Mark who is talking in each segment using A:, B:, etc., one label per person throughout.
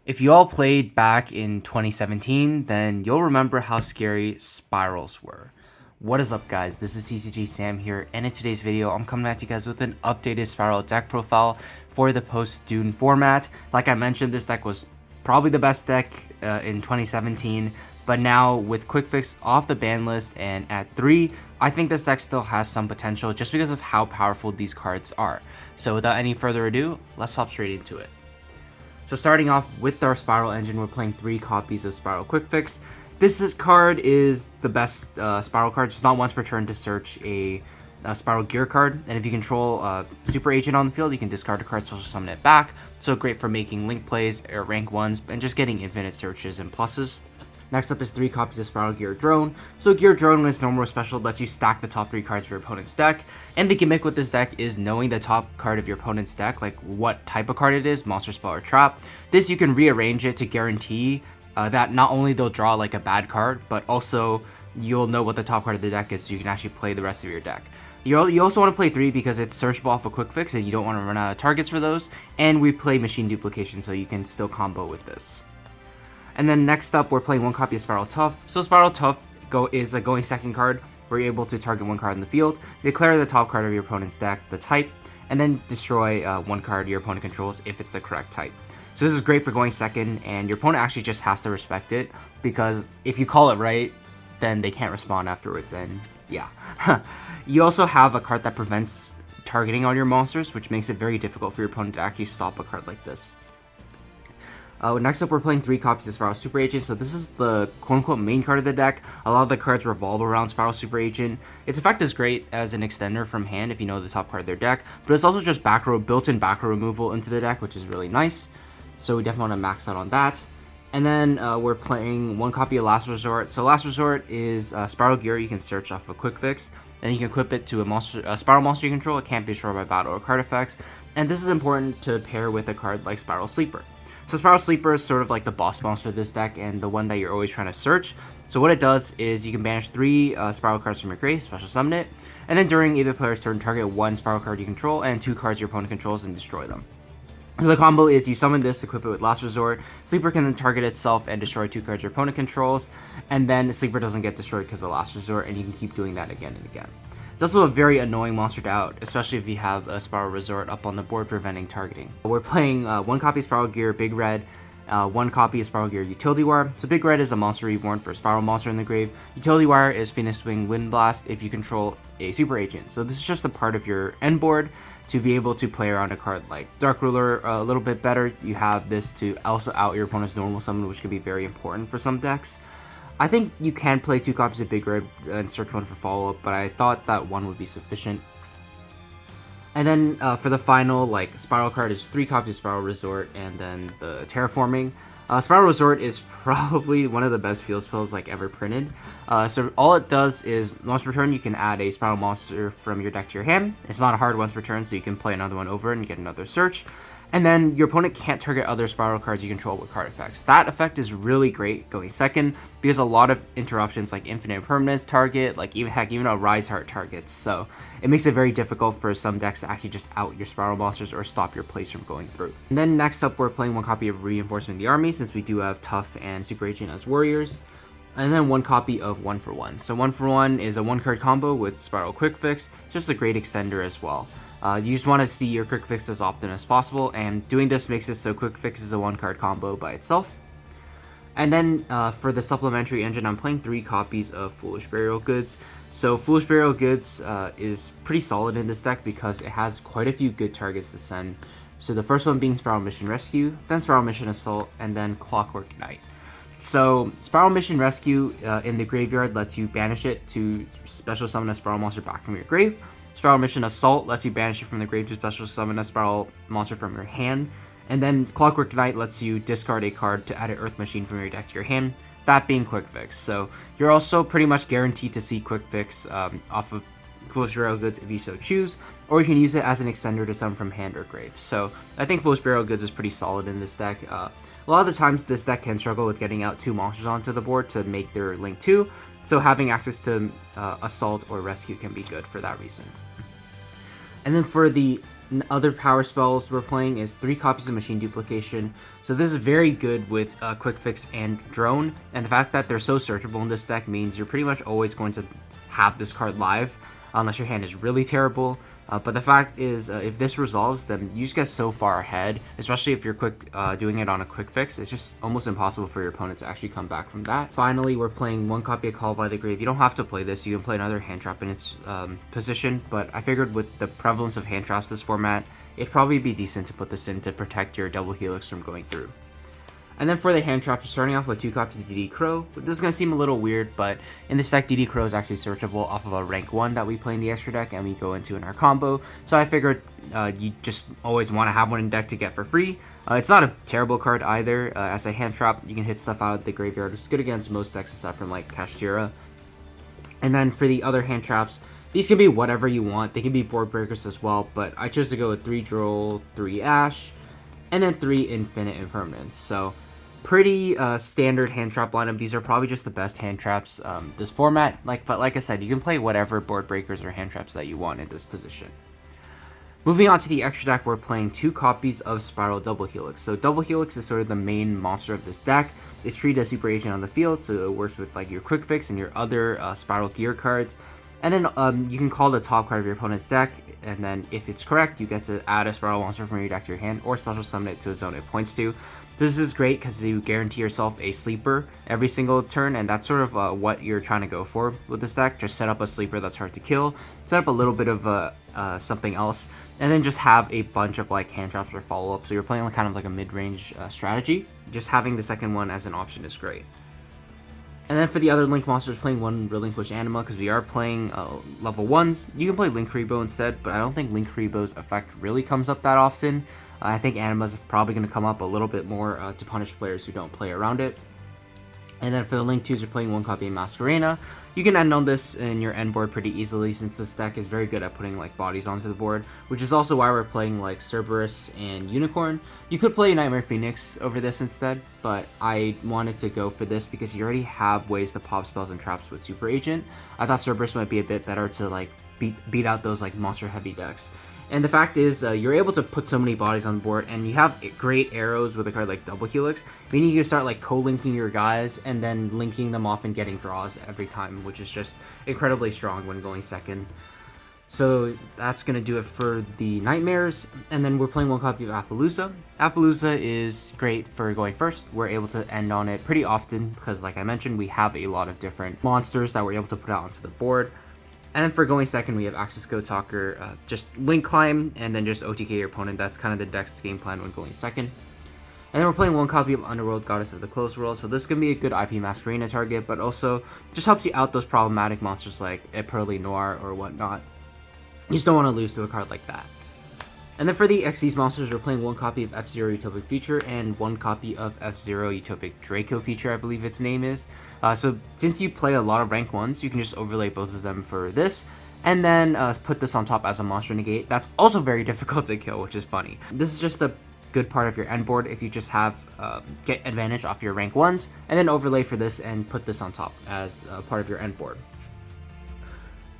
A: If you all played back in 2017, then you'll remember how scary spirals were. What is up, guys? This is tcgsam here, and in today's video, I'm coming at you guys with an updated spiral deck profile for the post-DUNE format. Like I mentioned, this deck was probably the best deck in 2017, but now with Quik-Fix off the ban list and at 3, I think this deck still has some potential just because of how powerful these cards are. So without any further ado, let's hop straight into it. So starting off with our Spiral engine, we're playing 3 copies of Spiral Quik-Fix. This card is the best Spiral card. It's not once per turn to search a Spiral Gear card. And if you control Super Agent on the field, you can discard a card, special summon it back. So great for making link plays, or rank 1s, and just getting infinite searches and pluses. Next up is 3 copies of Spiral Gear Drone. So Gear Drone, when it's normal or special, lets you stack the top 3 cards of your opponent's deck. And the gimmick with this deck is knowing the top card of your opponent's deck, like what type of card it is, monster, spell, or trap. This, you can rearrange it to guarantee that not only they'll draw like a bad card, but also you'll know what the top card of the deck is, so you can actually play the rest of your deck. You also want to play 3 because it's searchable off a Quik-Fix and you don't want to run out of targets for those. And we play Machine Duplication, so you can still combo with this. And then next up, we're playing 1 copy of SPYRAL Tough. So SPYRAL Tough is a going second card where you're able to target 1 card in the field, declare the top card of your opponent's deck, the type, and then destroy 1 card your opponent controls if it's the correct type. So this is great for going second, and your opponent actually just has to respect it, because if you call it right, then they can't respond afterwards, and yeah. You also have a card that prevents targeting on your monsters, which makes it very difficult for your opponent to actually stop a card like this. Next up, we're playing 3 copies of Spiral Super Agent. So this is the quote-unquote main card of the deck. A lot of the cards revolve around Spiral Super Agent. Its effect is great as an extender from hand if you know the top card of their deck, but it's also just built-in back row removal into the deck, which is really nice. So we definitely want to max out on that. And then we're playing 1 copy of Last Resort. So Last Resort is Spiral Gear you can search off a Quik-Fix. And you can equip it to a Spiral monster you control. It can't be destroyed by battle or card effects. And this is important to pair with a card like SPYRAL Sleeper. So SPYRAL Sleeper is sort of like the boss monster of this deck and the one that you're always trying to search. So what it does is you can banish 3 Spiral cards from your grave, special summon it, and then during either player's turn, target 1 Spiral card you control and 2 cards your opponent controls and destroy them. So the combo is you summon this, equip it with Last Resort. Sleeper can then target itself and destroy 2 cards your opponent controls, and then Sleeper doesn't get destroyed because of Last Resort, and you can keep doing that again and again. It's also a very annoying monster to out, especially if you have a Spiral Resort up on the board preventing targeting. We're playing 1 copy of Spiral Gear Big Red, 1 copy of Spiral Gear Utility Wire. So Big Red is a monster reborn for Spiral Monster in the grave. Utility Wire is Phoenix Wing Wind Blast if you control a Super Agent. So this is just a part of your end board to be able to play around a card like Dark Ruler a little bit better. You have this to also out your opponent's normal summon, which could be very important for some decks. I think you can play 2 copies of Big Red and search 1 for follow-up, but I thought that 1 would be sufficient. And then for the final Spiral card is 3 copies of Spiral Resort and then the Terraforming. Spiral Resort is probably one of the best field spells ever printed. So all it does is once per turn you can add a Spiral monster from your deck to your hand. It's not a hard once per turn, so you can play another one over and get another search. And then your opponent can't target other Spiral cards you control with card effects. That effect is really great going second because a lot of interruptions like Infinite Impermanence target, even a Rise Heart targets. So it makes it very difficult for some decks to actually just out your Spiral monsters or stop your plays from going through. And then next up, we're playing 1 copy of Reinforcement of the Army since we do have Tough and Super Agent as warriors. And then 1 copy of 1 for 1. So 1 for 1 is a 1 card combo with SPYRAL Quik-Fix, just a great extender as well. You just want to see your Quik-Fix as often as possible, and doing this makes it so Quik-Fix is a 1 card combo by itself. And then for the supplementary engine, I'm playing 3 copies of Foolish Burial Goods. So Foolish Burial Goods is pretty solid in this deck because it has quite a few good targets to send. So the first one being Spiral Mission Rescue, then Spiral Mission Assault, and then Clockwork Knight. So Spiral Mission Rescue in the graveyard lets you banish it to special summon a Spiral monster back from your grave. Spiral Mission Assault lets you banish it from the grave to special summon a Spiral monster from your hand. And then Clockwork Knight lets you discard a card to add an Earth Machine from your deck to your hand, that being Quik-Fix. So you're also pretty much guaranteed to see Quik-Fix off of Foolish Burial Goods if you so choose, or you can use it as an extender to summon from hand or grave. So I think Foolish Burial Goods is pretty solid in this deck. A lot of the times this deck can struggle with getting out 2 monsters onto the board to make their Link 2, so having access to Assault or Rescue can be good for that reason. And then for the Other power spells we're playing is 3 copies of Machine Duplication. So this is very good with Quik-Fix and Drone, and the fact that they're so searchable in this deck means you're pretty much always going to have this card live, unless your hand is really terrible. But the fact is, if this resolves, then you just get so far ahead, especially if you're doing it on a Quik-Fix. It's just almost impossible for your opponent to actually come back from that. Finally, we're playing 1 copy of Call by the Grave. You don't have to play this. You can play another hand trap in its position, but I figured with the prevalence of hand traps this format, it'd probably be decent to put this in to protect your double Helix from going through. And then for the hand traps, we're starting off with 2 copies of DD Crow. This is going to seem a little weird, but in this deck, DD Crow is actually searchable off of a rank 1 that we play in the extra deck, and we go into in our combo. So I figured you just always want to have one in deck to get for free. It's not a terrible card either. As a hand trap, you can hit stuff out of the graveyard, which is good against most decks aside from like Kashtira. And then for the other hand traps, these can be whatever you want. They can be board breakers as well, but I chose to go with 3 Droll, 3 Ash, and then 3 Infinite Impermanence. So pretty standard hand trap lineup. These are probably just the best hand traps this format. But like I said, you can play whatever board breakers or hand traps that you want in this position. Moving on to the extra deck, we're playing 2 copies of SPYRAL Double Helix. So Double Helix is sort of the main monster of this deck. It's treated as super agent on the field, so it works with like your Quik-Fix and your other Spiral Gear cards. And then you can call the top card of your opponent's deck, and then if it's correct, you get to add a Spiral monster from your deck to your hand, or special summon it to a zone it points to. This is great because you guarantee yourself a sleeper every single turn, and that's sort of what you're trying to go for with this deck. Just set up a sleeper that's hard to kill, set up a little bit of something else, and then just have a bunch of like hand traps or follow-up. So you're playing like, kind of like a mid-range strategy. Just having the second one as an option is great. And then for the other Link monsters, playing 1 Relinquished Anima, because we are playing level 1s. You can play Link Rebo instead, but I don't think Link Rebo's effect really comes up that often. I think Anima's probably going to come up a little bit more to punish players who don't play around it. And then for the Link 2s, you're playing 1 copy of Masquerena. You can end on this in your end board pretty easily, since this deck is very good at putting like bodies onto the board, which is also why we're playing like Cerberus and Unicorn. You could play Nightmare Phoenix over this instead, but I wanted to go for this because you already have ways to pop spells and traps with Super Agent. I thought Cerberus might be a bit better to like beat out those like monster heavy decks. And the fact is, you're able to put so many bodies on the board, and you have great arrows with a card like Double Helix, meaning you can start like co-linking your guys and then linking them off and getting draws every time, which is just incredibly strong when going second. So that's going to do it for the Nightmares, and then we're playing 1 copy of Apollousa. Apollousa is great for going first. We're able to end on it pretty often because, like I mentioned, we have a lot of different monsters that we're able to put out onto the board. And then for going second, we have Accesscode Talker, just link climb, and then just OTK your opponent. That's kind of the deck's game plan when going second. And then we're playing 1 copy of Underworld, Goddess of the Closed World, so this can be a good IP Masquerena target, but also just helps you out those problematic monsters like a Pearly Noir or whatnot. You just don't want to lose to a card like that. And then for the XYZ monsters, we're playing 1 copy of F-Zero Utopic Feature and 1 copy of F-Zero Utopic Draco Feature, I believe its name is. So since you play a lot of rank 1s, you can just overlay both of them for this, and then put this on top as a monster negate. That's also very difficult to kill, which is funny. This is just the good part of your end board if you just have get advantage off your rank 1s, and then overlay for this and put this on top as part of your end board.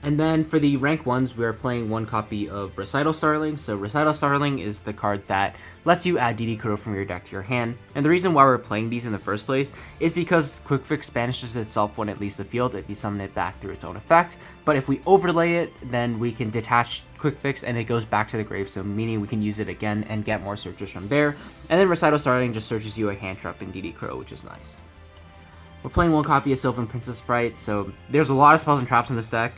A: And then for the rank 1s, we are playing 1 copy of Recital Starling. So Recital Starling is the card that lets you add DD Crow from your deck to your hand. And the reason why we're playing these in the first place is because Quik-Fix banishes itself when it leaves the field if you summon it back through its own effect. But if we overlay it, then we can detach Quik-Fix and it goes back to the grave, so meaning we can use it again and get more searches from there. And then Recital Starling just searches you a hand trap in DD Crow, which is nice. We're playing 1 copy of Sylvan Princess Sprite, so there's a lot of spells and traps in this deck,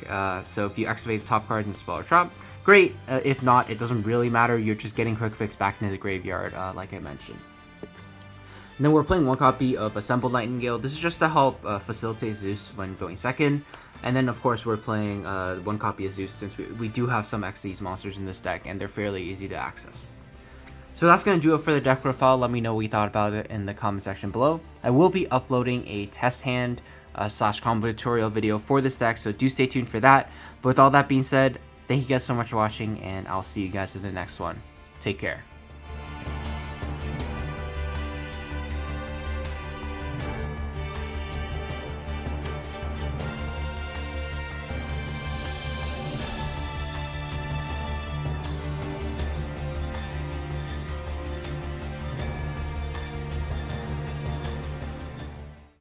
A: so if you activate the top card and spell a trap, great. If not, it doesn't really matter, you're just getting Quik-Fix back into the graveyard, like I mentioned. And then we're playing 1 copy of Assembled Nightingale. This is just to help facilitate Zeus when going second. And then, of course, we're playing 1 copy of Zeus, since we do have some XYZ monsters in this deck, and they're fairly easy to access. So that's going to do it for the deck profile. Let me know what you thought about it in the comment section below. I will be uploading a test hand / combo tutorial video for this deck, so do stay tuned for that. But with all that being said, thank you guys so much for watching, and I'll see you guys in the next one. Take care.